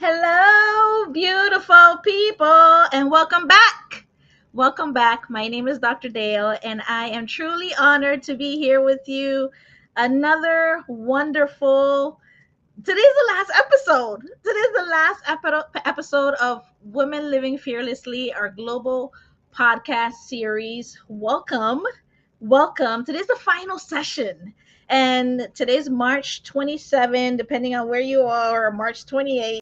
Hello, beautiful people, and welcome back. Welcome back. My name is Dr. Dale, and I am truly honored to be here with you. Another wonderful. Today's the last episode. Today's the last episode of Women Living Fearlessly, our global podcast series. Welcome. Welcome. Today's the final session. And today's March 27, depending on where you are, or March 28.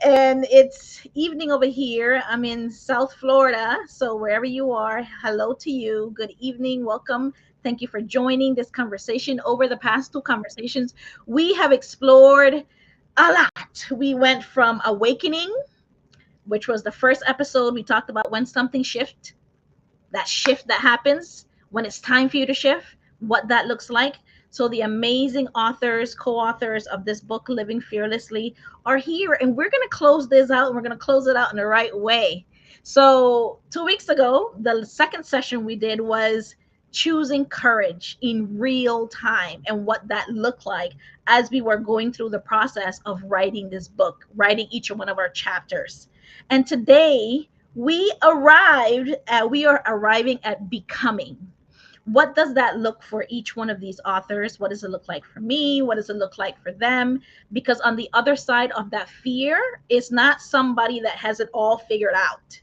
And it's evening over here. I'm in South Florida. So wherever you are, hello to you. Good evening. Welcome. Thank you for joining this conversation. Over the past two conversations, we have explored a lot. We went from awakening, which was the first episode. We talked about when something shifts, that shift that happens when it's time for you to shift, what that looks like. So the amazing authors, co-authors of this book, Living Fearlessly, are here, and we're going to close this out, and we're going to close it out in the right way. So 2 weeks ago, the second session we did was choosing courage in real time and what that looked like as we were going through the process of writing this book, writing each one of our chapters. And today we are arriving at becoming. What does that look for each one of these authors? What does it look like for me? What does it look like for them? Because on the other side of that fear is not somebody that has it all figured out.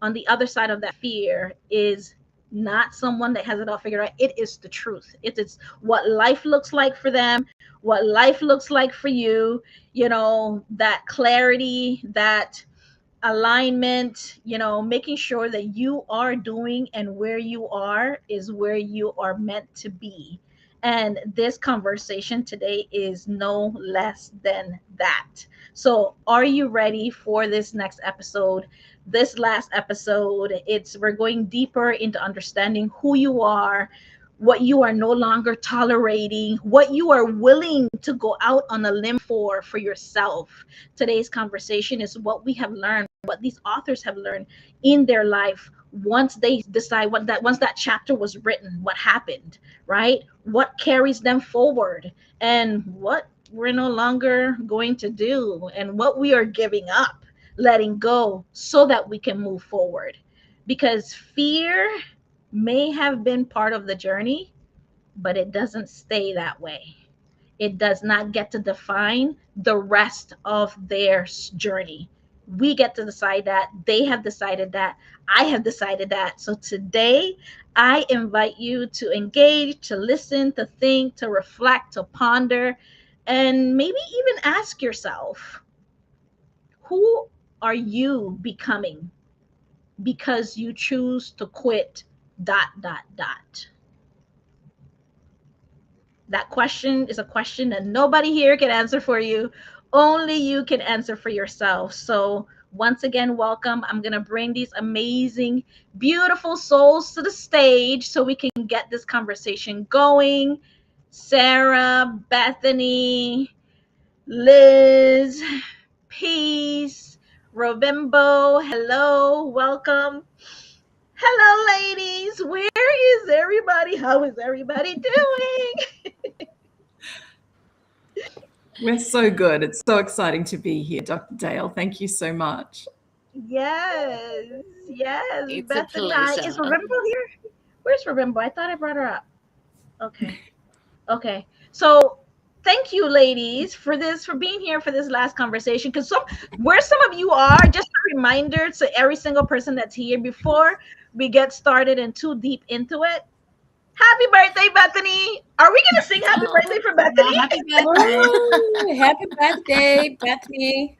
On the other side of that fear is not someone that has it all figured out. It is the truth. It is what life looks like for them, what life looks like for you, that clarity, that alignment, making sure that you are doing and where you are is where you are meant to be. And this conversation today is no less than that. So, are you ready for this next episode? This last episode, we're going deeper into understanding who you are, what you are no longer tolerating, what you are willing to go out on a limb for yourself. Today's conversation is what we have learned, what these authors have learned in their life once they decide once that chapter was written, what happened, right? What carries them forward, and what we're no longer going to do, and what we are giving up, letting go, so that we can move forward. Because fear may have been part of the journey, but it doesn't stay that way. It does not get to define the rest of their journey. We get to decide that. They have decided that. I have decided that. So today, I invite you to engage, to listen, to think, to reflect, to ponder, and maybe even ask yourself, who are you becoming because you choose to quit dot dot dot. That question is a question that nobody here can answer for you. Only you can answer for yourself. So once again, welcome. I'm going to bring these amazing, beautiful souls to the stage so we can get this conversation going. Sarah, Bethany, Liz, Peace, Robimbo, hello, welcome. Hello, ladies. Where is everybody? How is everybody doing? We're so good. It's so exciting to be here, Dr. Dale. Thank you so much. Yes. It's Bethany, a hi. pleasure. Is Rabimbo here? Where's Rabimbo? I thought I brought her up. Okay. So thank you, ladies, for being here for this last conversation. Because where some of you are, just a reminder to every single person that's here before we get started and too deep into it. Happy birthday, Bethany! Are we gonna sing happy birthday for Bethany? Happy birthday. Woo, happy birthday, Bethany.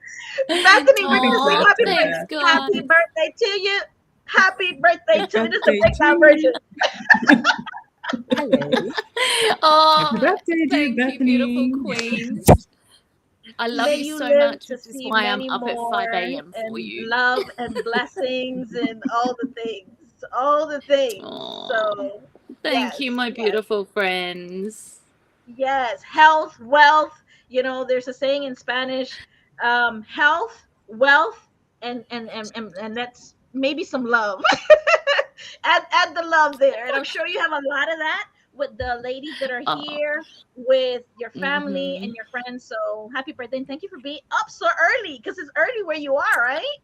Bethany, we're gonna sing happy thanks, birthday. guys. Happy birthday to you. Happy birthday to you. This is the Birthday breakdown to version. Hello. Oh, Happy birthday, dear thank you, Bethany. beautiful queens. I love May you you so live much. to This is see why I'm many up at 5 more, a.m. for and you. love and blessings and all the things. All the things. Aw. So Thank you, my beautiful friends. yes. Health, wealth. There's a saying in Spanish, health, wealth, and that's maybe some love. add the love there. And I'm sure you have a lot of that. with the ladies that are here, with your family and Mhm. your friends. So happy birthday, and thank you for being up so early, because it's early where you are, right?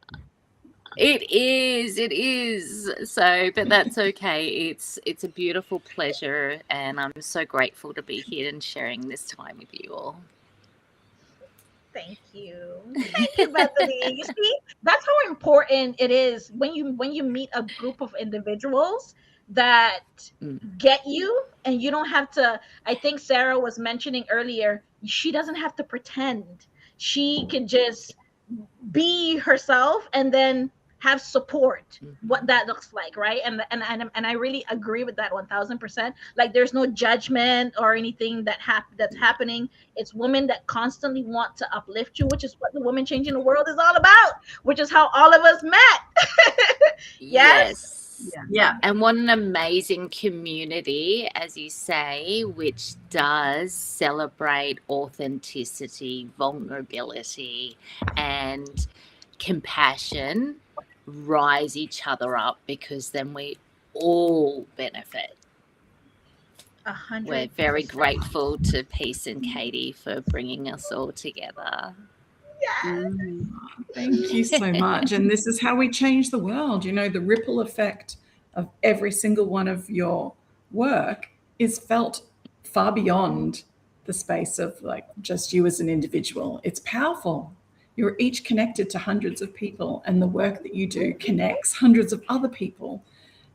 It is. So, but that's okay. It's a beautiful pleasure, and I'm so grateful to be here and sharing this time with you all. Thank you. Thank you, Bethany. You see, that's how important it is when you meet a group of individuals that Mm. get you, and you don't have to. I think Sarah was mentioning earlier, she doesn't have to pretend. She can just be herself, and then have support, what Mhm. that looks like, right? And I really agree with that 1000%. Like, there's no judgment or anything that's happening. It's women that constantly want to uplift you, which is what the Women Changing the World is all about, which is how all of us met. Yes. Yes. Yeah. And what an amazing community, as you say, which does celebrate authenticity, vulnerability, and compassion, rise each other up, because then we all benefit. We're very 100%. grateful to Peace and Katie for bringing us all together. Yes. Thank you so much. And this is how we change the world. You know, the ripple effect of every single one of your work is felt far beyond the space of like just you as an individual. It's powerful. You're each connected to hundreds of people, and the work that you do connects hundreds of other people.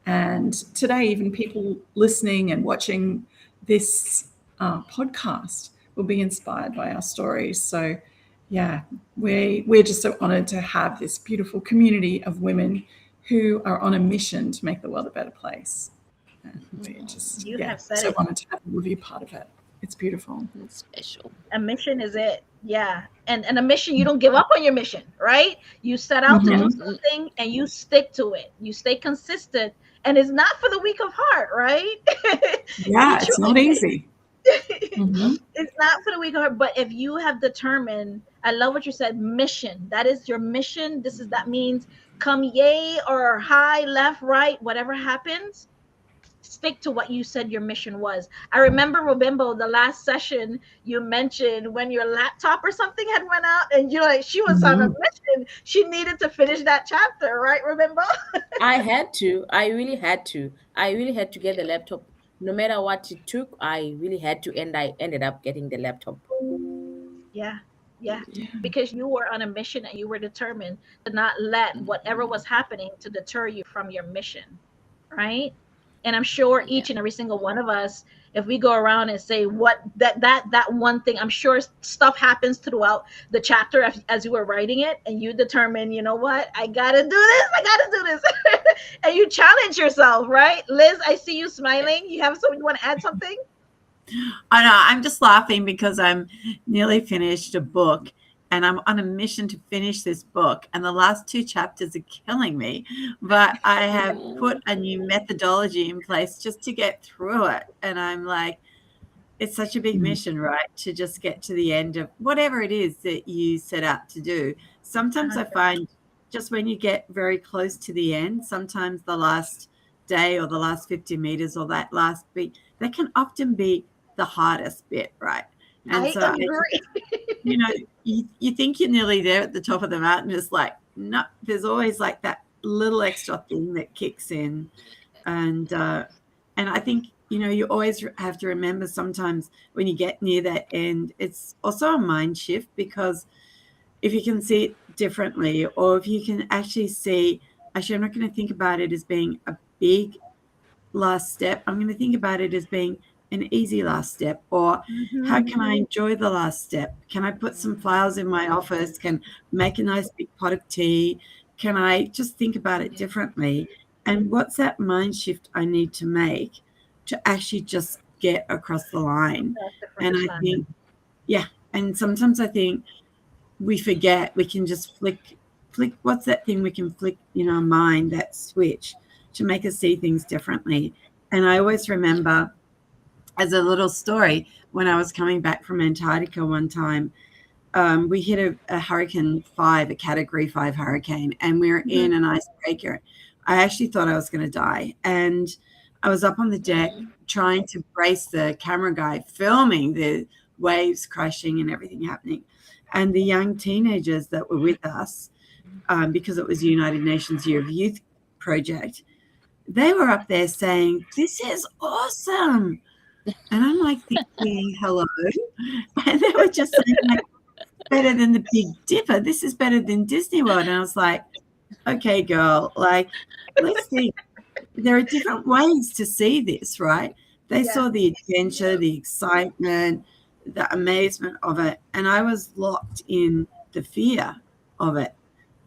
And today, even people listening and watching this podcast will be inspired by our stories. So, yeah, we're just so honored to have this beautiful community of women who are on a mission to make the world a better place. And we're just, You yeah, have said so it. honored to have all of you part of it. It's beautiful. It's special. A mission is it. Yeah. And a mission, you don't give up on your mission, right? You set out to do Mhm. something, and you stick to it. You stay consistent. And it's not for the weak of heart, right? Yeah, Each it's not easy. Mhm. It's not for the weak of heart, but if you have determined, I love what you said, mission. That is your mission. That means, come yay or high, left, right, whatever happens, stick to what you said your mission was. I remember, Robimbo, the last session you mentioned when your laptop or something had went out, and you're like, she was on a Mhm. mission. She needed to finish that chapter, right, Robimbo? I had to. I really had to. I really had to get the laptop. No matter what it took, I really had to, and I ended up getting the laptop. Yeah, yeah. Yeah. Because you were on a mission, and you were determined to not let whatever was happening to deter you from your mission, right? And I'm sure Yeah. each and every single one of us, if we go around and say what that one thing, I'm sure stuff happens throughout the chapter as you were writing it, and you determine, you know what, I gotta do this, I gotta do this, and you challenge yourself, right? Liz, I see you smiling. You have something, you want to add something? I know, I'm just laughing because I'm nearly finished a book and I'm on a mission to finish this book. And the last two chapters are killing me. But I have put a new methodology in place just to get through it. And I'm like, it's such a big mission, right? To just get to the end of whatever it is that you set out to do. Sometimes I find just when you get very close to the end, sometimes the last day or the last 50 meters or that last beat, that can often be the hardest bit, right? And I so agree. you know, you think you're nearly there at the top of the mountain. It's like, no, there's always like that little extra thing that kicks in. And I think, you always have to remember sometimes when you get near that end, it's also a mind shift, because if you can see it differently, or if you can actually see, actually, I'm not going to think about it as being a big last step. I'm going to think about it as being an easy last step, or how Mhm. can I enjoy the last step? Can I put some flowers in my office? Can make a nice big pot of tea? Can I just think about it differently? And what's that mind shift I need to make to actually just get across the line? That's the And finish I line. think, yeah, and sometimes I think we forget we can just flick what's that thing we can flick in our mind, that switch to make us see things differently. And I always remember, as a little story, when I was coming back from Antarctica one time, we hit a hurricane 5, a category 5 hurricane, and we were in Mhm. an icebreaker. I actually thought I was going to die, and I was up on the deck trying to brace the camera guy filming the waves crashing and everything happening. And the young teenagers that were with us, because it was the United Nations Year of Youth project, they were up there saying, "This is awesome." And I'm like thinking, hello. And they were just saying, like, better than the Big Dipper. This is better than Disney World. And I was like, okay, girl, like, let's think. There are different ways to see this, right? They saw the adventure, the excitement, the amazement of it. And I was locked in the fear of it.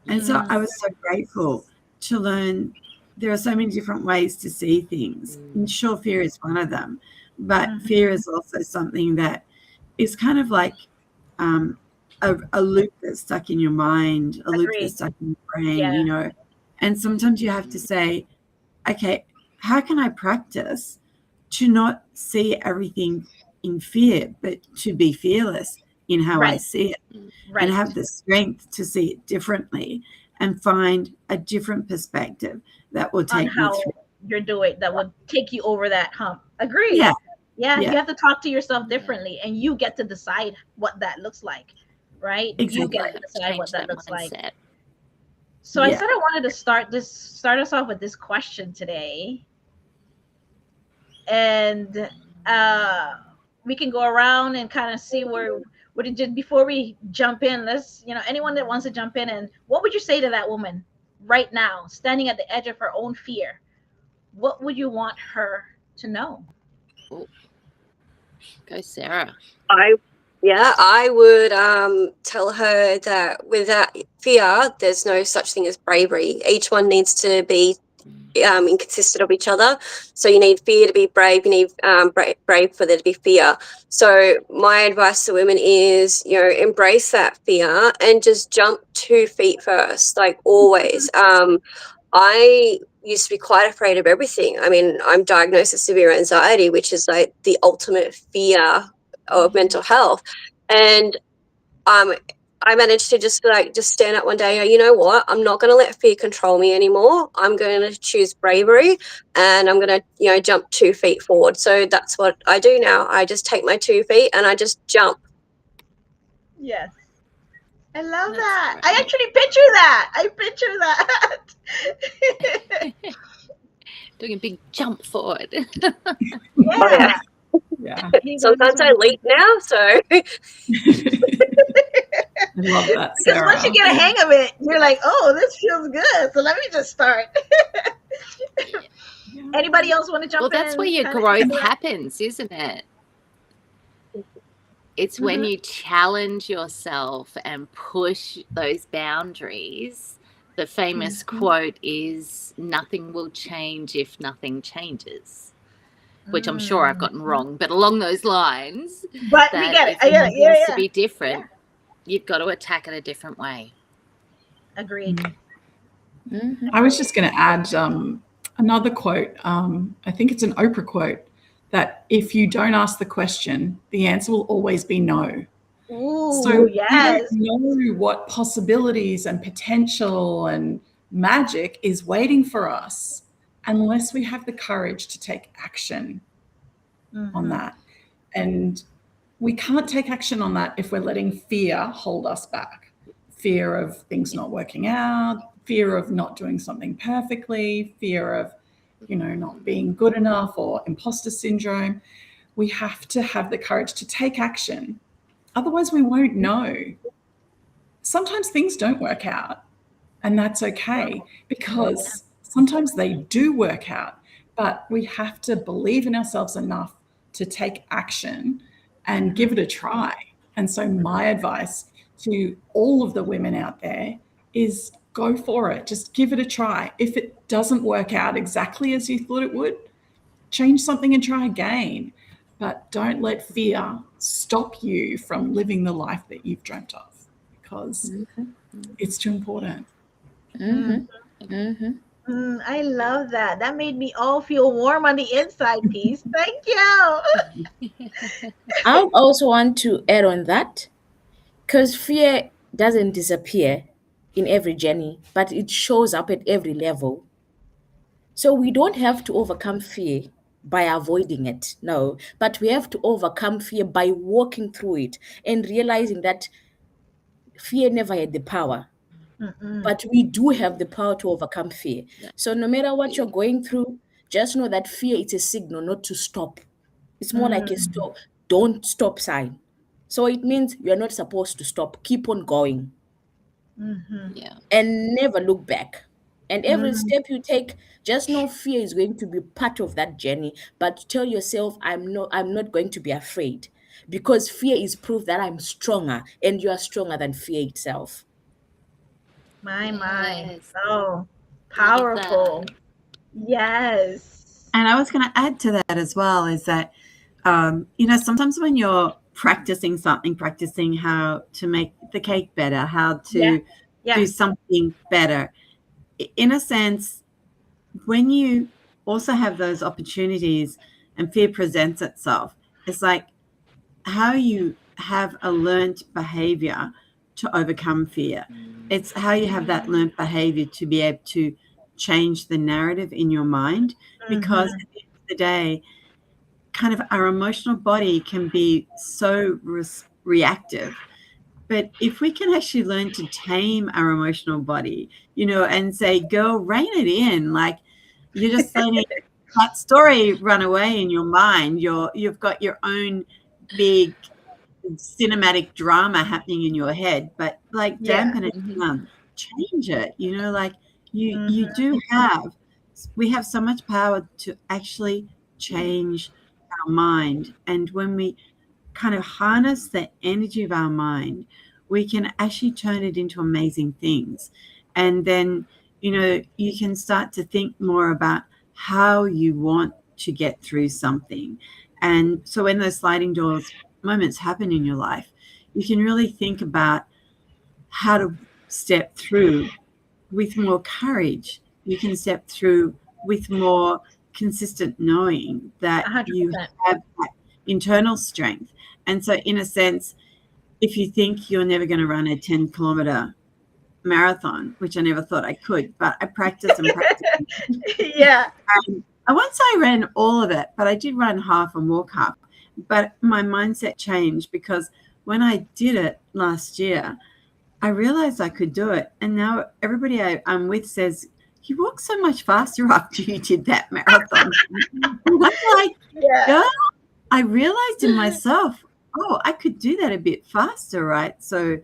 And so I was so grateful to learn there are so many different ways to see things. And sure, fear is one of them. But fear is also something that is kind of like a loop that's stuck in your mind, a loop that's stuck in your brain, you know. And sometimes you have to say, okay, how can I practice to not see everything in fear, but to be fearless in how I see it, and have the strength to see it differently and find a different perspective that will take me through. You're doing that would take you over that hump. Agree. Yeah, you have to talk to yourself differently, and you get to decide what that looks like, right? Exactly. You get to decide what that looks mindset. like. So I said I wanted to start us off with this question today, and we can go around and kind of see where it did before we jump in. Let's, anyone that wants to jump in, and what would you say to that woman right now, standing at the edge of her own fear? What would you want her to know? Go, Sarah. I would tell her that without fear, there's no such thing as bravery. Each one needs to be inconsistent of each other. So you need fear to be brave. You need brave for there to be fear. So my advice to women is, embrace that fear and just jump 2 feet first, like always. I used to be quite afraid of everything. I mean, I'm diagnosed with severe anxiety, which is like the ultimate fear of mental health. And I managed to just stand up one day and go, you know what? I'm not going to let fear control me anymore. I'm going to choose bravery, and I'm going to, jump 2 feet forward. So that's what I do now. I just take my 2 feet and I just jump. Yes. I love that. Great. I actually picture that. Doing a big jump forward. Yeah. Sometimes I leap now, so. I love that, Sarah. Because once you get a hang of it, you're like, oh, this feels good. So let me just start. Anybody else want to jump in? Well, that's where your growth happens, isn't it? It's when you challenge yourself and push those boundaries. The famous quote is, nothing will change if nothing changes, which I'm sure I've gotten wrong, but along those lines. But we get it. If it wants to be different, you've got to attack it a different way. Agreed. I was just going to add another quote. I think it's an Oprah quote, that if you don't ask the question, the answer will always be no. Ooh, so yes. we don't know what possibilities and potential and magic is waiting for us unless we have the courage to take action on that. And we can't take action on that if we're letting fear hold us back. Fear of things not working out, fear of not doing something perfectly, fear of not being good enough, or imposter syndrome. We have to have the courage to take action. Otherwise, we won't know. Sometimes things don't work out, and that's okay, because sometimes they do work out, but we have to believe in ourselves enough to take action and give it a try. And so my advice to all of the women out there is, go for it. Just give it a try. If it doesn't work out exactly as you thought it would, change something and try again. But don't let fear stop you from living the life that you've dreamt of, because it's too important. I love that. That made me all feel warm on the inside, Peace. Thank you. I also want to add on that, because fear doesn't disappear in every journey, but it shows up at every level. So we don't have to overcome fear by avoiding it. No, but we have to overcome fear by walking through it and realizing that fear never had the power, but we do have the power to overcome fear. So no matter what you're going through, just know that fear is a signal not to stop. It's more like a stop, don't stop sign. So it means you're not supposed to stop. Keep on going Yeah. and never look back. And every step you take, just know fear is going to be part of that journey. But tell yourself, I'm not going to be afraid. Because fear is proof that I'm stronger and you are stronger than fear itself. My. Yes. So Love powerful. that. Yes. And I was going to add to that as well is that, sometimes when you're practicing something, practicing how to make the cake better, how to do something better, in a sense, when you also have those opportunities and fear presents itself, it's like how you have a learned behavior to overcome fear. It's how you have that learned behavior to be able to change the narrative in your mind, because at the end of the day, kind of our emotional body can be so reactive. But if we can actually learn to tame our emotional body, and say, girl, rein it in, like you're just letting that story run away in your mind. You've got your own big cinematic drama happening in your head, but like dampen it down, change it, like you do we have so much power to actually change our mind. And when we kind of harness the energy of our mind, we can actually turn it into amazing things. And then, you can start to think more about how you want to get through something. And so when those sliding doors moments happen in your life, you can really think about how to step through with more courage. You can step through with more consistent knowing that 100%. you have that internal strength. And so in a sense, if you think you're never going to run a 10-kilometer marathon, which I never thought I could, but I practiced and practiced. Yeah. Once I ran all of it, but I did run half and walk half. But my mindset changed, because when I did it last year, I realized I could do it. And now everybody I'm with says, you walk so much faster after you did that marathon. And I'm like, yeah, I realized in myself, oh, I could do that a bit faster, right? So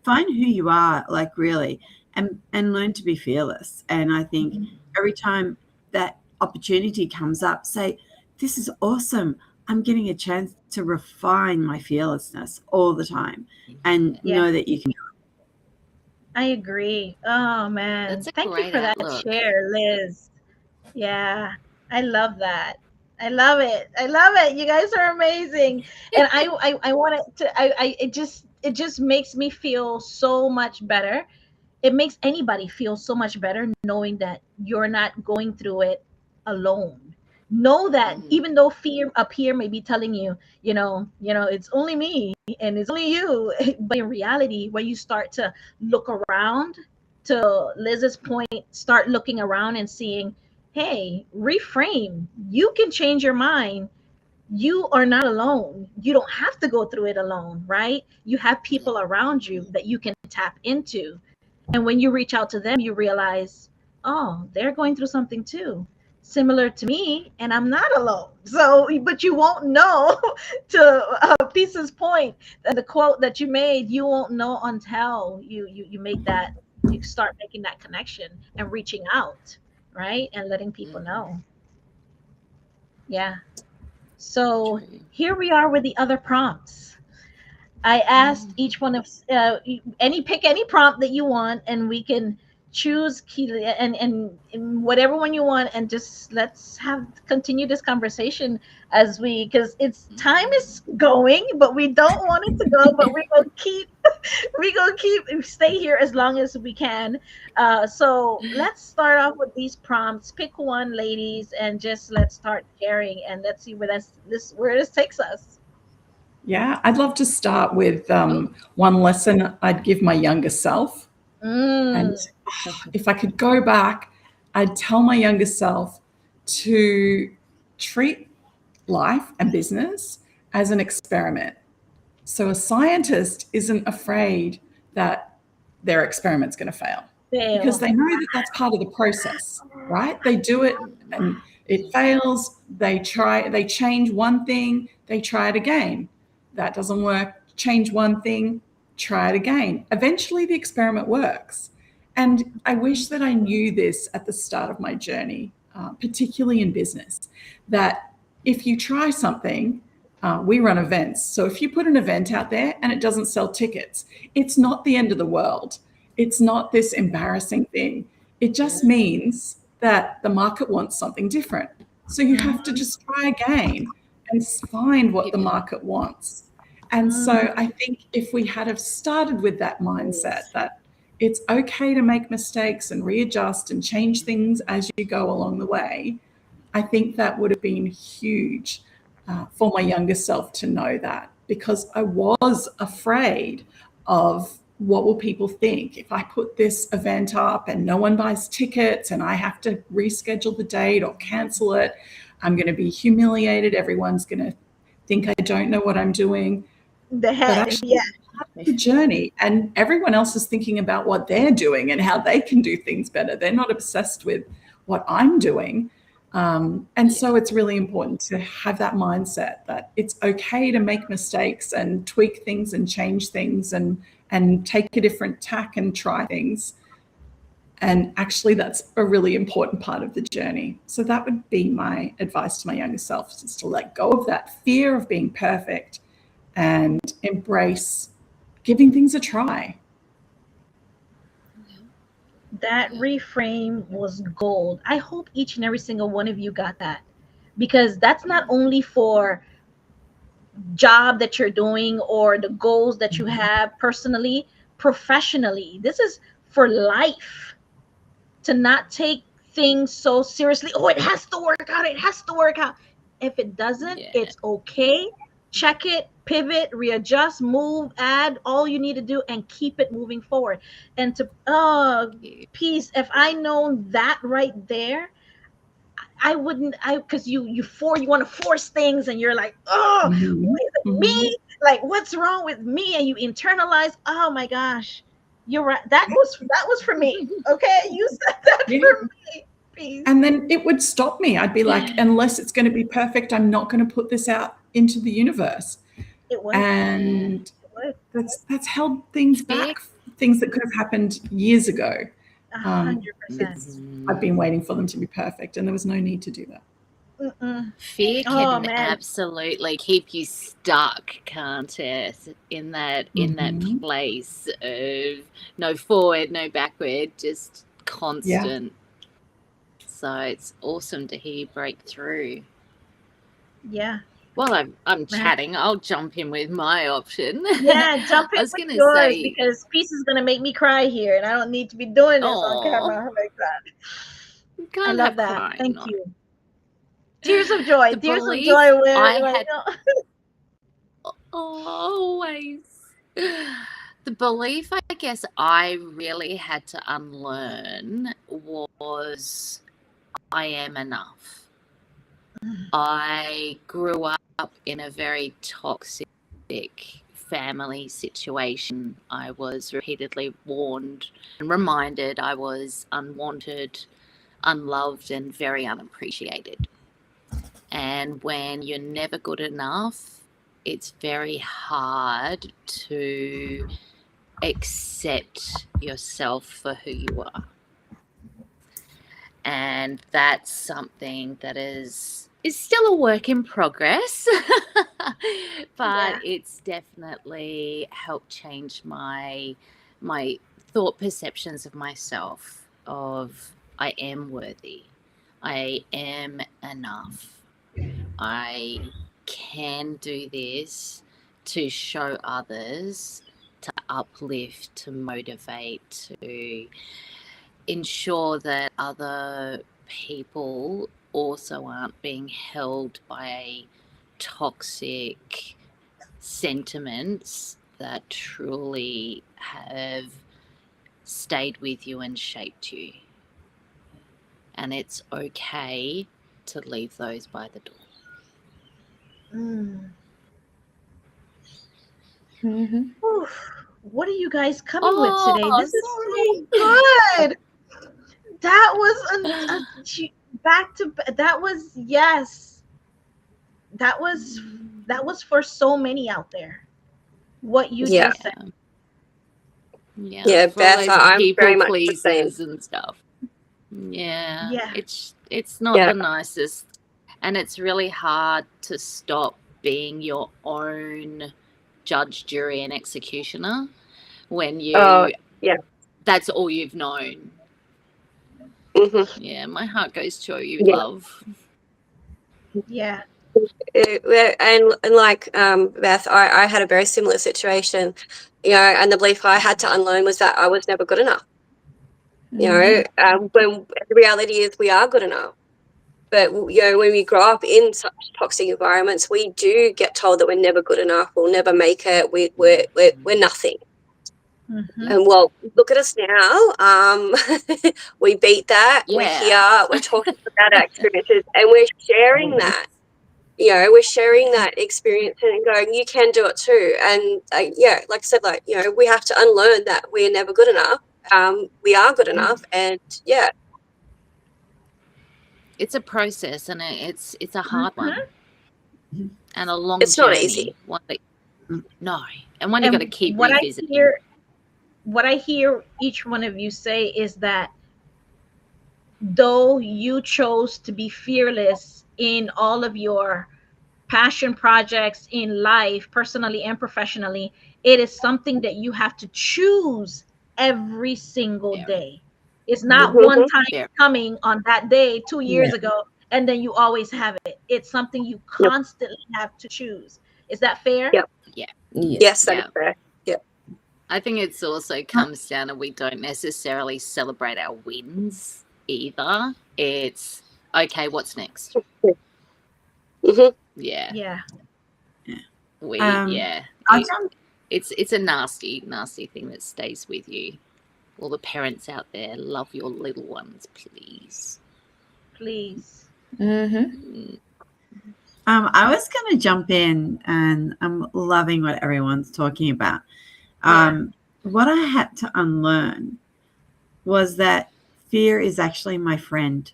find who you are, like really, and learn to be fearless. And I think every time that opportunity comes up, say, this is awesome. I'm getting a chance to refine my fearlessness all the time, and know that you can. I agree. Oh man. That's a Thank you great for that outlook. share, Liz. Yeah. I love that. I love it. I love it. You guys are amazing. And I want it to it just makes me feel so much better. It makes anybody feel so much better knowing that you're not going through it alone. Know that even though fear up here may be telling you, it's only me and it's only you, but in reality, when you start to look around, to Liz's point, start looking around and seeing, hey, reframe. You can change your mind. You are not alone. You don't have to go through it alone, right? You have people around you that you can tap into. And when you reach out to them, you realize, oh, they're going through something too, similar to me, and I'm not alone. So, but you won't know, to Pisa's point, the quote that you made, you won't know until you make that, you start making that connection and reaching out, right? And letting people know. Yeah. So here we are with the other prompts. I asked each one of pick any prompt that you want, and we can choose and whatever one you want, and just let's continue this conversation because it's time is going, but we don't want it to go, but we're gonna keep stay here as long as we can. So let's start off with these prompts. Pick one, ladies, and just let's start sharing, and let's see where this takes us. Yeah, I'd love to start with one lesson I'd give my younger self. And if I could go back, I'd tell my younger self to treat life and business as an experiment. So a scientist isn't afraid that their experiment's going to fail because they know that that's part of the process, right? They do it and it fails. They change one thing, they try it again. That doesn't work. Change one thing, try it again. Eventually the experiment works. And I wish that I knew this at the start of my journey, particularly in business, that if you try something, we run events. So if you put an event out there and it doesn't sell tickets, it's not the end of the world. It's not this embarrassing thing. It just means that the market wants something different. So you have to just try again and find what the market wants. And so I think if we had have started with that mindset that it's okay to make mistakes and readjust and change things as you go along the way, I think that would have been huge for my younger self to know that, because I was afraid of what will people think if I put this event up and no one buys tickets and I have to reschedule the date or cancel it. I'm going to be humiliated. Everyone's going to think I don't know what I'm doing. But actually, the journey, and everyone else is thinking about what they're doing and how they can do things better. They're not obsessed with what I'm doing. And so it's really important to have that mindset that it's okay to make mistakes and tweak things and change things and take a different tack and try things. And actually, that's a really important part of the journey. So that would be my advice to my younger self, is to let go of that fear of being perfect and embrace giving things a try. That reframe was gold. I hope each and every single one of you got that, because that's not only for job that you're doing or the goals that you have personally, professionally. This is for life. To not take things so seriously. Oh, it has to work out. It has to work out. If it doesn't, it's okay. Check it, pivot, readjust, move, add all you need to do, and keep it moving forward. And to peace, if I know that right there, I wouldn't. Because you want to force things, and you're like, oh, is it me? Like, what's wrong with me? And you internalize. Oh my gosh, you're right. That was for me. Okay, you said that for me. Peace. And then it would stop me. I'd be like, unless it's going to be perfect, I'm not going to put this out into the universe. It would. And that's held things back, things that could have happened years ago. 100%. I've been waiting for them to be perfect, and there was no need to do that. Fear can absolutely keep you stuck, can't it? In that place of no forward, no backward, just constant. So it's awesome to hear you break through. Yeah. While I'm chatting, I'll jump in with my option. Yeah, jump in with yours, because Peace is going to make me cry here, and I don't need to be doing this on camera like that. I love that. Thank you. Tears of joy. Tears of joy. Always. The belief, I guess, I really had to unlearn was I am enough. I grew up in a very toxic family situation. I was repeatedly warned and reminded I was unwanted, unloved, and very unappreciated. And when you're never good enough, it's very hard to accept yourself for who you are. And that's something that is still a work in progress, but it's definitely helped change my thought perceptions of myself, of I am worthy, I am enough, I can do this, to show others, to uplift, to motivate, to ensure that other people also aren't being held by toxic sentiments that truly have stayed with you and shaped you. And it's okay to leave those by the door. Oof. What are you guys coming with today? This is sorry. so good. That was back to that was yes. That was for so many out there. What you Yeah. just said. Yeah, for all Beth, those I'm people very much the same. pleasers and stuff. Yeah. Yeah. It's not Yeah. the nicest, and it's really hard to stop being your own judge, jury, and executioner when you yeah. that's all you've known. Mm-hmm. Yeah, my heart goes to you, Yeah. love. Yeah. And like Beth, I had a very similar situation, you know, and the belief I had to unlearn was that I was never good enough. You know, when the reality is we are good enough. But, you know, when we grow up in such toxic environments, we do get told that we're never good enough, we'll never make it, we're nothing. Mm-hmm. And well, look at us now. We beat that. Yeah. We're here. We're talking about our experiences, and we're sharing that. You know, we're sharing that experience and going, you can do it too. And yeah, like I said, like, you know, we have to unlearn that we're never good enough. We are good enough, and yeah. It's a process, and it's a hard one, and a long It's journey. not easy. No, and one you got to keep what revisiting. What I hear each one of you say is that though you chose to be fearless in all of your passion projects in life, personally and professionally, it is something that you have to choose every single day. It's not Mhm. one time Yeah. coming on that day 2 years ago and then you always have it. It's something you constantly have to choose. Is that fair? Yep. Yeah. Yes, that is fair. Yep. I think it's also comes down to we don't necessarily celebrate our wins either. It's okay, what's next? Mm-hmm. Yeah. Yeah. It's a nasty thing that stays with you. All the parents out there, love your little ones, please. Please. I was going to jump in, and I'm loving what everyone's talking about. What I had to unlearn was that fear is actually my friend.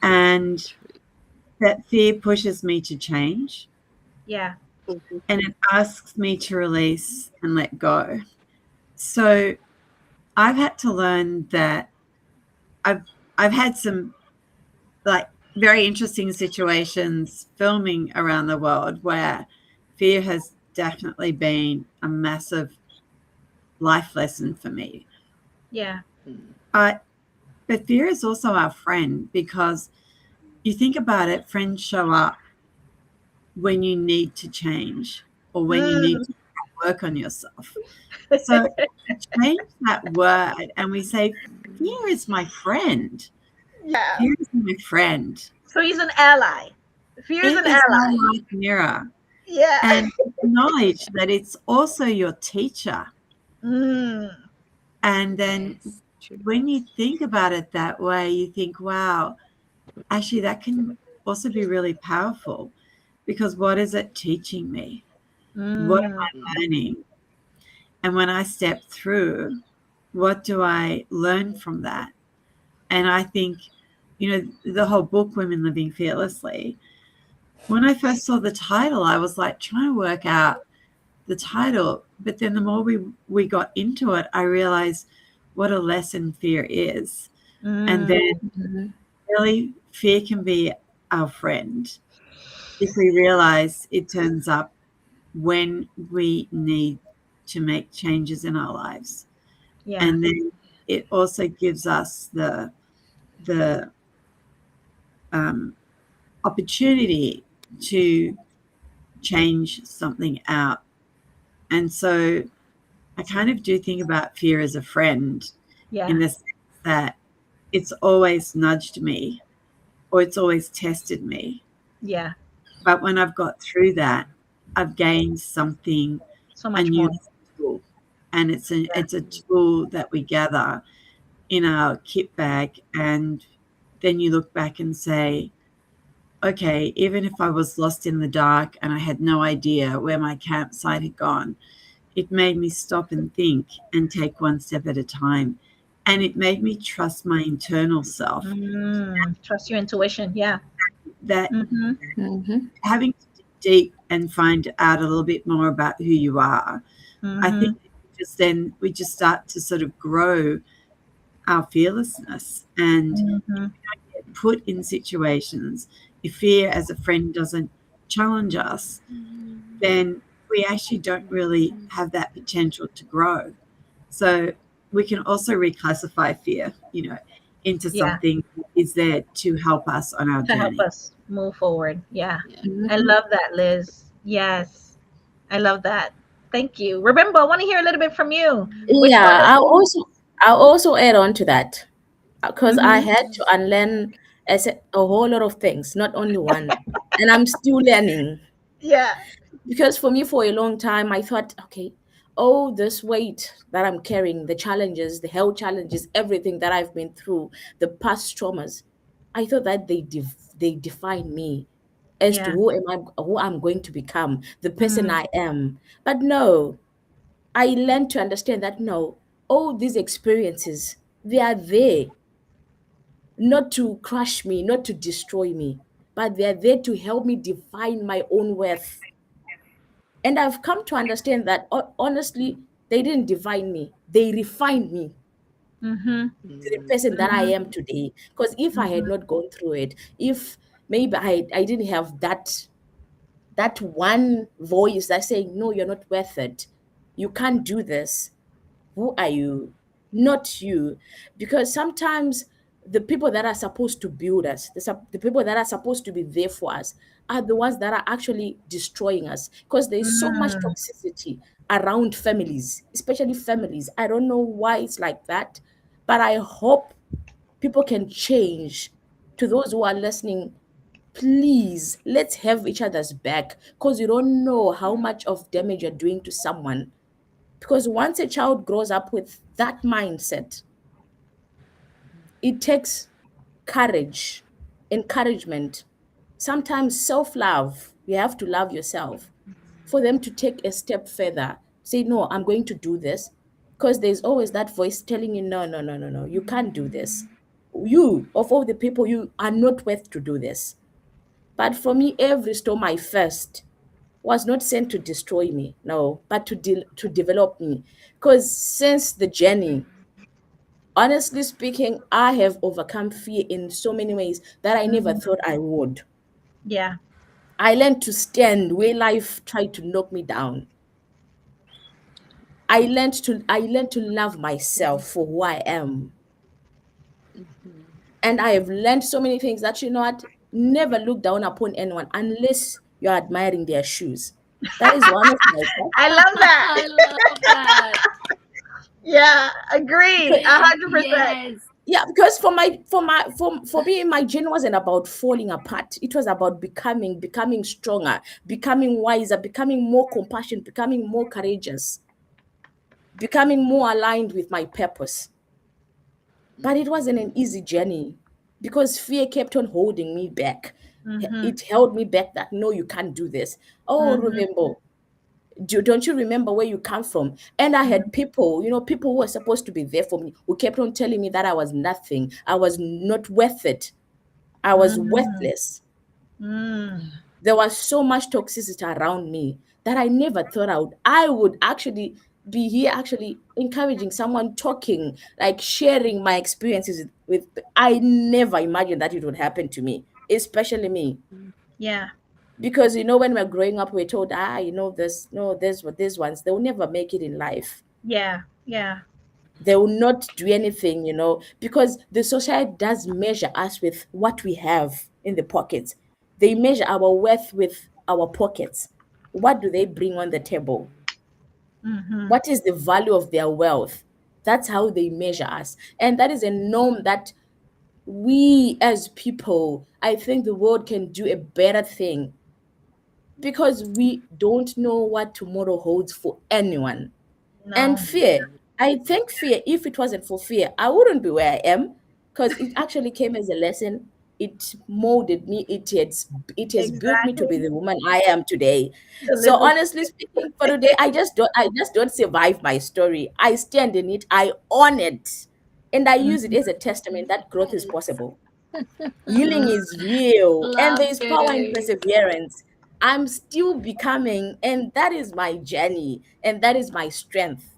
And that fear pushes me to change. Yeah. And it asks me to release and let go. So I've had to learn that I've had some like very interesting situations filming around the world where fear has definitely been a massive life lesson for me. Yeah. But fear is also our friend, because you think about it, friends show up when you need to change or when you need to work on yourself. So we change that word and we say, fear is my friend. Yeah. Fear is my friend. So he's an ally. Fear is an ally. Our mirror. Yeah. And acknowledge that it's also your teacher. And then when you think about it that way, you think, wow, actually that can also be really powerful, because what is it teaching me? What am I learning? And when I step through, what do I learn from that? And I think, you know, the whole book, Women Living Fearlessly, when I first saw the title, I was like trying to work out the title. But then the more we got into it, I realized what a lesson fear is. And then really fear can be our friend if we realize it turns up when we need to make changes in our lives. Yeah. And then it also gives us the opportunity to change something out. And so I kind of do think about fear as a friend, in the sense that it's always nudged me or it's always tested me. Yeah. But when I've got through that, I've gained something, so much a new more tool. And it's a tool that we gather in our kit bag, and then you look back and say, okay, even if I was lost in the dark and I had no idea where my campsite had gone, it made me stop and think and take one step at a time. And it made me trust my internal self. Trust your intuition. Yeah. That Mm-hmm. having to dig deep and find out a little bit more about who you are, I think we just start to sort of grow our fearlessness. And if we don't get put in situations, if fear as a friend doesn't challenge us, then we actually don't really have that potential to grow. So we can also reclassify fear, into something that is there to help us on our to help journey. us move forward. Yeah. Mm-hmm. I love that, Liz. Yes. I love that. Thank you. Remember, I want to hear a little bit from you. Which one Yeah, is I'll also add on to that because I Mhm. had to unlearn a whole lot of things, not only one, and I'm still learning. Yeah. Because for me, for a long time, I thought, okay, oh, this weight that I'm carrying, the challenges, the health challenges, everything that I've been through, the past traumas, I thought that they define me as to Yeah. who I'm going to become, the person I am. But no, I learned to understand that no, all these experiences, they are there not to crush me, not to destroy me, but they are there to help me define my own worth. And I've come to understand that honestly, they didn't define me, they refined me Mm-hmm. to the person that I am today. Because if I had not gone through it, if maybe I didn't have that one voice that's saying, no, you're not worth it, you can't do this, who are you? Not you. Because sometimes the people that are supposed to build us, the people that are supposed to be there for us, are the ones that are actually destroying us. Because there's so much toxicity around families, especially families. I don't know why it's like that, but I hope people can change. To those who are listening, please let's have each other's back because you don't know how much of damage you're doing to someone. Because once a child grows up with that mindset, it takes courage, encouragement, sometimes self love. You have to love yourself for them to take a step further. Say, no, I'm going to do this. Because there's always that voice telling you, no, no, no, no, no, you can't do this. You, of all the people, you are not worth to do this. But for me, every storm I faced was not sent to destroy me, no, but to develop me. Because since the journey, honestly speaking, I have overcome fear in so many ways that I never thought I would. Yeah. I learned to stand where life tried to knock me down. I learned to love myself for who I am. And I have learned so many things that, you know what, never look down upon anyone unless you're admiring their shoes. That is one of my I love that. I love that. Yeah. Agreed. 100%. Yes. yeah, because for me, my journey wasn't about falling apart. It was about becoming stronger, becoming wiser, becoming more compassionate, becoming more courageous, becoming more aligned with my purpose. But it wasn't an easy journey because fear kept on holding me back. It held me back that no, you can't do this. Oh, remember, don't you remember where you come from? And I had people, people who were supposed to be there for me, who kept on telling me that I was nothing, I was not worth it, I was worthless. There was so much toxicity around me that I never thought I would actually be here actually encouraging someone, talking, like sharing my experiences with. I never imagined that it would happen to me, especially me. Yeah. Because when we're growing up, we're told, this, no, this, what these ones, they'll never make it in life. Yeah. Yeah. They will not do anything, because the society does measure us with what we have in the pockets. They measure our worth with our pockets. What do they bring on the table? What is the value of their wealth? That's how they measure us. And that is a norm that we as people, I think the world can do a better thing because we don't know what tomorrow holds for anyone. And No. fear, I think fear, if it wasn't for fear, I wouldn't be where I am. because it actually came as a lesson. It molded me. It has built me to be Exactly. the woman I am today. To So live with. honestly speaking, for today, I just don't survive my story. I stand in it. I own it, and I use it Mhm. as a testament that growth is Yes. possible. Healing is real, and Love there is power in you. perseverance. I'm still becoming, and that is my journey, and that is my strength.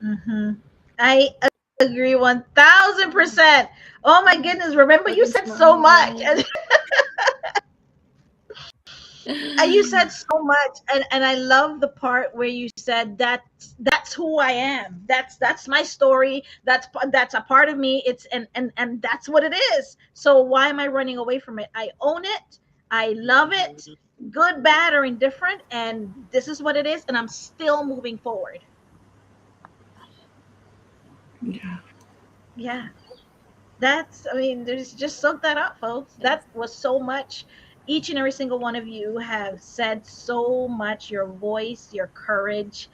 Mhm. I agree 1000%. Oh my goodness! Remember, you Thanks, said so much, Mom. and you said so much, and I love the part where you said that that's who I am. That's my story. That's a part of me. It's and that's what it is. So why am I running away from it? I own it. I love it. Good, bad, or indifferent, and this is what it is, and I'm still moving forward. Yeah. Yeah. That's, I mean, there's just soak that up, folks. That was so much. Each and every single one of you have said so much. Your voice, your courage,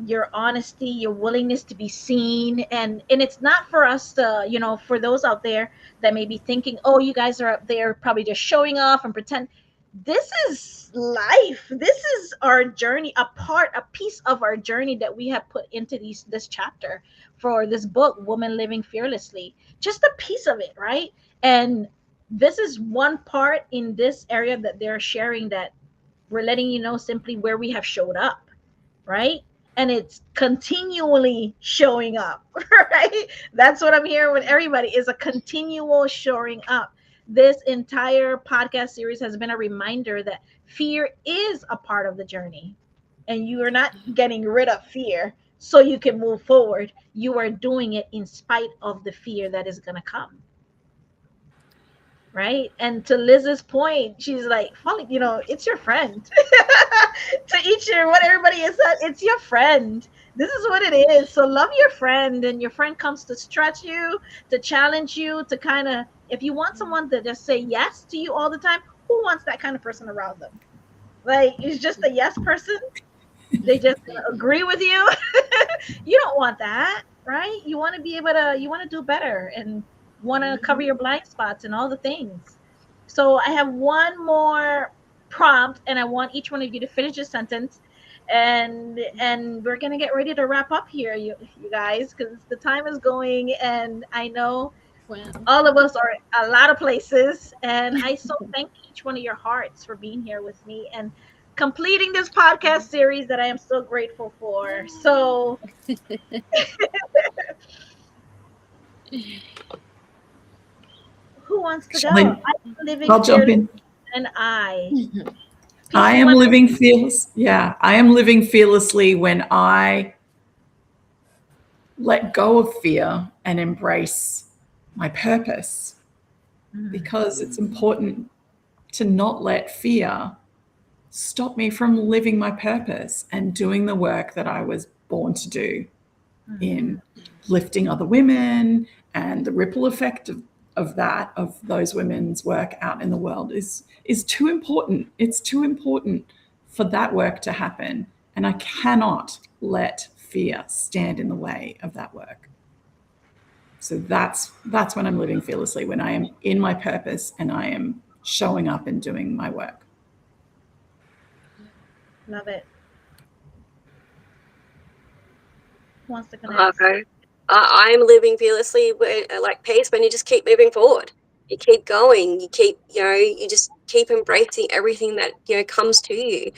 your honesty, your willingness to be seen, and it's not for us to, for those out there that may be thinking, oh, you guys are up there probably just showing off and pretend. This is life. This is our journey, a piece of our journey that we have put into this chapter for this book, Woman Living Fearlessly. Just a piece of it, right? And this is one part in this area that they're sharing, that we're letting you know simply where we have showed up, right? And it's continually showing up, right? That's what I'm hearing with everybody, is a continual showing up. This entire podcast series has been a reminder that fear is a part of the journey, and you are not getting rid of fear so you can move forward. You are doing it in spite of the fear that is going to come, right? And to Liz's point, she's like, "Folly, it's your friend." To each and what everybody is that it's your friend. This is what it is. So love your friend, and your friend comes to stretch you, to challenge you, to kind of, if you want someone to just say yes to you all the time, who wants that kind of person around them? Like, it's just a yes person. They just agree with you. You don't want that, right? You want to be able to, you want to do better, and want to cover your blind spots and all the things. So I have one more prompt, and I want each one of you to finish a sentence, and we're gonna get ready to wrap up here, you guys, because the time is going, and I know Wow. all of us are a lot of places, and I so thank each one of your hearts for being here with me and completing this podcast series that I am so grateful for. So who wants to go? Shall I'm living I'll jump fearless, in. and I. I PC am one. living fearless. Yeah, I am living fearlessly when I let go of fear and embrace my purpose, because it's important to not let fear stop me from living my purpose and doing the work that I was born to do, in lifting other women, and the ripple effect of those women's work out in the world is too important. It's too important for that work to happen, and I cannot let fear stand in the way of that work. So that's when I'm living fearlessly, when I am in my purpose and I am showing up and doing my work. Love it. Who wants to go next? Okay. I'm living fearlessly, like peace, when you just keep moving forward. You keep going. You keep, you just keep embracing everything that, comes to you.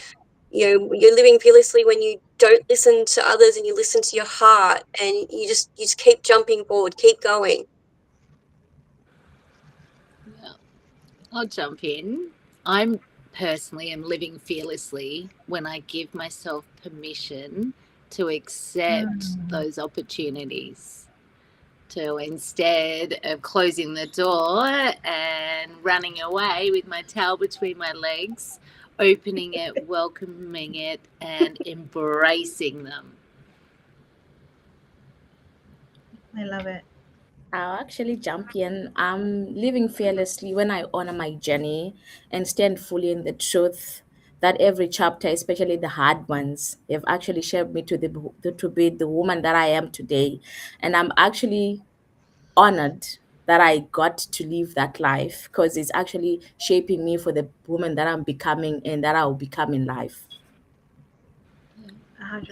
You're living fearlessly when you don't listen to others and you listen to your heart, and you just keep jumping forward, keep going. Yeah. I'll jump in. I'm personally am living fearlessly when I give myself permission to accept those opportunities. To, instead of closing the door and running away with my tail between my legs, opening it, welcoming it, and embracing them. I love it. I'll actually jump in. I'm living fearlessly when I honor my journey and stand fully in the truth that every chapter, especially the hard ones, have actually shaped me to be the woman that I am today. And I'm actually honored that I got to live that life, because it's actually shaping me for the woman that I'm becoming and that I'll become in life. 100%.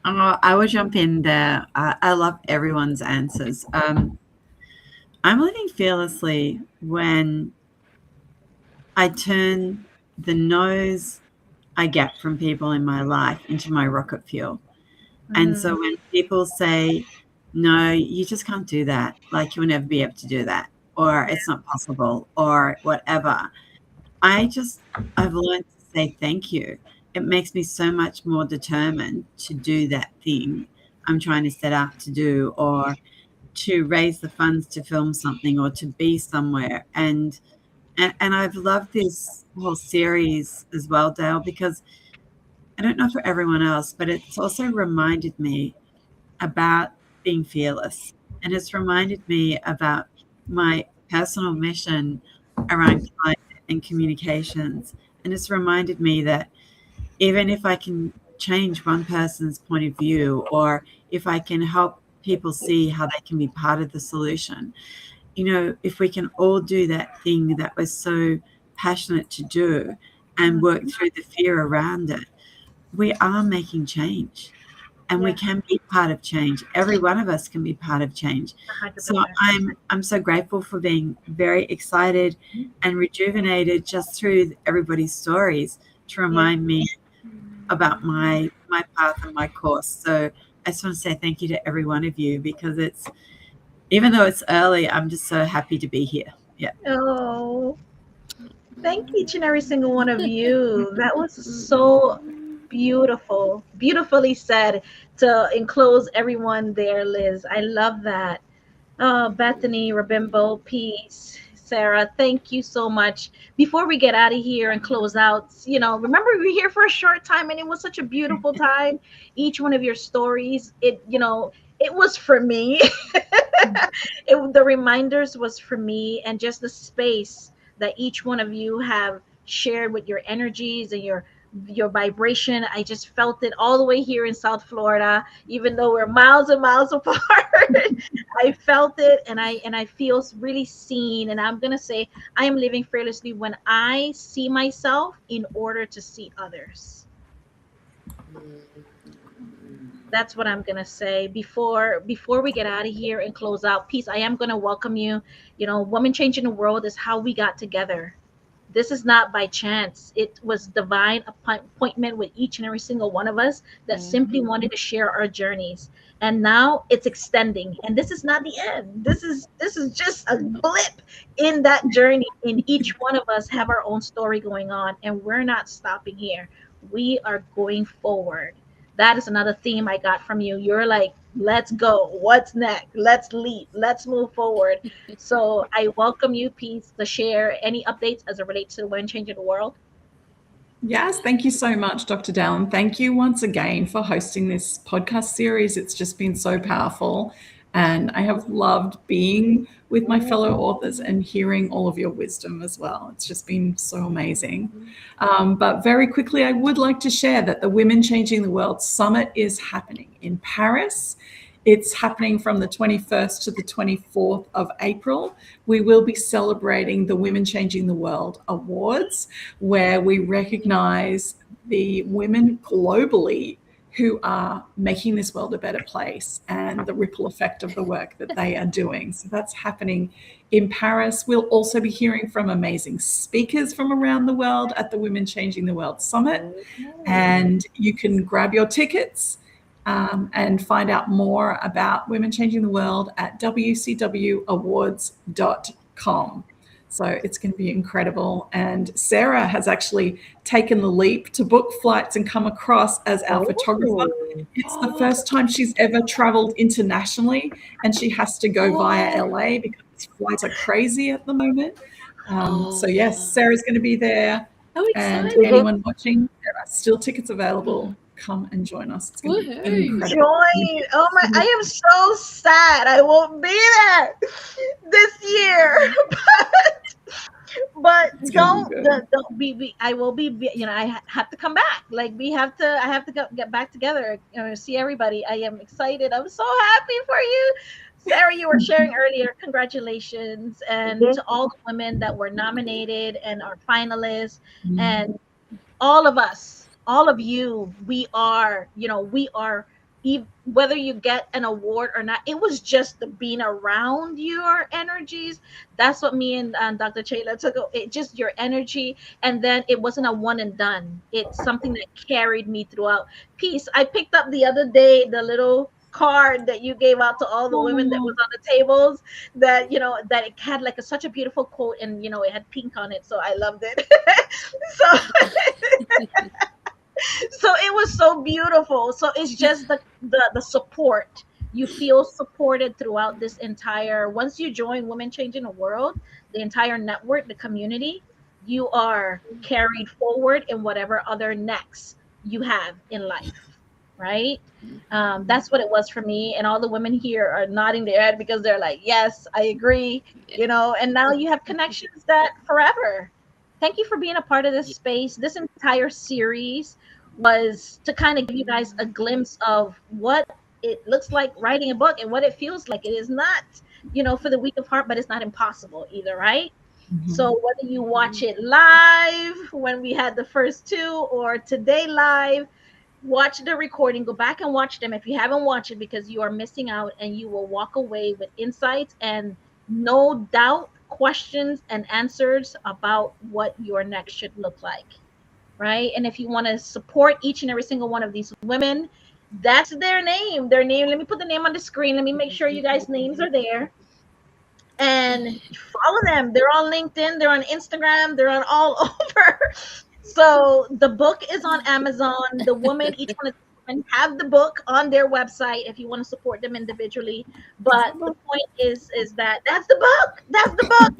I will jump in there. I love everyone's answers. I'm living fearlessly when I turn the no's I get from people in my life into my rocket fuel. And so when people say, no, you just can't do that, like you'll never be able to do that, or it's not possible, or whatever, I've learned to say thank you. It makes me so much more determined to do that thing I'm trying to set out to do, or to raise the funds to film something, or to be somewhere. And I've loved this whole series as well, Dale, because I don't know for everyone else, but it's also reminded me about being fearless. And it's reminded me about my personal mission around climate and communications. And it's reminded me that even if I can change one person's point of view, or if I can help people see how they can be part of the solution, if we can all do that thing that we're so passionate to do and work through the fear around it, we are making change, and we can be part of change. Every one of us can be part of change. 100%. So I'm so grateful for being very excited and rejuvenated just through everybody's stories to remind me about my path and my course. So I just want to say thank you to every one of you, because even though it's early, I'm just so happy to be here. Yeah. Oh, thank each and every single one of you. That was so beautiful, beautifully said to enclose everyone there, Liz. I love that. Bethany, Rabimbo, Peace, Sarah, thank you so much. Before we get out of here and close out, remember we were here for a short time and it was such a beautiful time. Each one of your stories, it was for me. The reminders was for me, and just the space that each one of you have shared with your energies and your vibration. I just felt it all the way here in South Florida, even though we're miles and miles apart. I felt it, and I feel really seen. And I'm gonna say I am living fearlessly when I see myself in order to see others. That's what I'm gonna say before we get out of here and close out. Peace. I am gonna welcome you. Woman Changing the World is how we got together. This is not by chance. It was divine appointment with each and every single one of us that simply wanted to share our journeys. And now it's extending. And this is not the end. This is just a blip in that journey. And each one of us have our own story going on, and we're not stopping here. We are going forward. That is another theme I got from you. You're like, let's go. What's next? Let's leap. Let's move forward. So I welcome you, Peace, to share any updates as it relates to When Changing the World. Yes, thank you so much, Dr. Dallin. Thank you once again for hosting this podcast series. It's just been so powerful. And I have loved being with my fellow authors and hearing all of your wisdom as well. It's just been so amazing. But very quickly, I would like to share that the Women Changing the World Summit is happening in Paris. It's happening from the 21st to the 24th of April. We will be celebrating the Women Changing the World Awards, where we recognize the women globally who are making this world a better place and the ripple effect of the work that they are doing. So that's happening in Paris. We'll also be hearing from amazing speakers from around the world at the Women Changing the World Summit. And you can grab your tickets and find out more about Women Changing the World at wcwawards.com. So it's going to be incredible. And Sarah has actually taken the leap to book flights and come across as our photographer. It's the first time she's ever traveled internationally, and she has to go via LA because flights are crazy at the moment. So yes, Sarah's going to be there. And anyone watching, there are still tickets available. Come and join us. It's going to be incredible. Join. Oh my, I am so sad I won't be there this year. But don't be I will be, I have to come back. Like I have to get back together, see everybody. I am excited. I'm so happy for you. Sarah, you were sharing earlier, congratulations. And to all the women that were nominated and are finalists, and all of us, all of you, we are, whether you get an award or not, it was just the being around your energies. That's what me and Dr. Chayla took. It just your energy, and then it wasn't a one and done. It's something that carried me throughout. Peace. I picked up the other day the little card that you gave out to all the women that was on the tables, that that it had like such a beautiful quote, and it had pink on it, so I loved it. So so it was so beautiful. So it's just the support. You feel supported throughout this entire, once you join Women Changing the World, the entire network, the community, you are carried forward in whatever other next you have in life, right? That's what it was for me, and all the women here are nodding their head because they're like, yes, I agree. And now you have connections that forever. Thank you for being a part of this space. This entire series was to kind of give you guys a glimpse of what it looks like writing a book and what it feels like. It is not, for the weak of heart, but it's not impossible either, right? So whether you watch it live when we had the first two, or today live, watch the recording, go back and watch them if you haven't watched it, because you are missing out, and you will walk away with insights and no doubt questions and answers about what your next should look like, right? And if you want to support each and every single one of these women, that's their name. Let me put the name on the screen. Let me make sure you guys' names are there. And follow them. They're on LinkedIn, they're on Instagram, they're on all over. So the book is on Amazon. The woman, each one of the women have the book on their website if you want to support them individually. But the point is that that's the book. That's the book.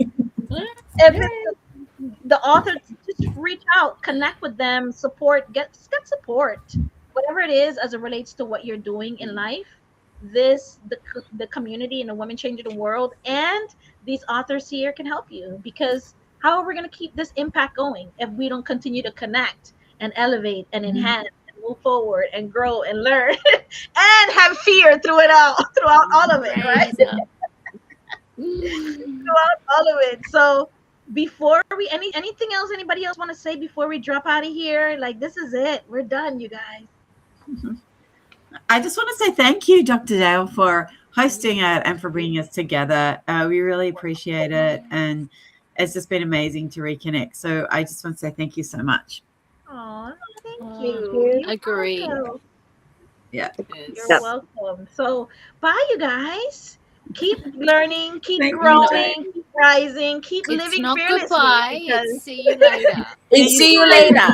If it's the author, just reach out, connect with them, support, get support, whatever it is as it relates to what you're doing in life. The community and the Women Changing the World and these authors here can help you, because how are we going to keep this impact going if we don't continue to connect and elevate and enhance and move forward and grow and learn and have fear throughout all of it, right? Throughout all of it. So before we anything else anybody else want to say before we drop out of here? Like, this is it, we're done, you guys. I just want to say thank you, Dr. Dale, for hosting it and for bringing us together. We really appreciate it, and it's just been amazing to reconnect. So I just want to say thank you so much. Oh, thank you. Agree. Yeah. You're welcome. So bye, you guys. Keep learning, keep growing, keep rising, keep living fearlessly. Goodbye. It's see you later. See you later.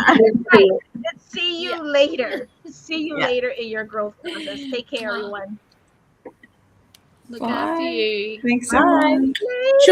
See you later. See you later in your growth process. Take care, everyone. Look after you. Thanks so much. Choose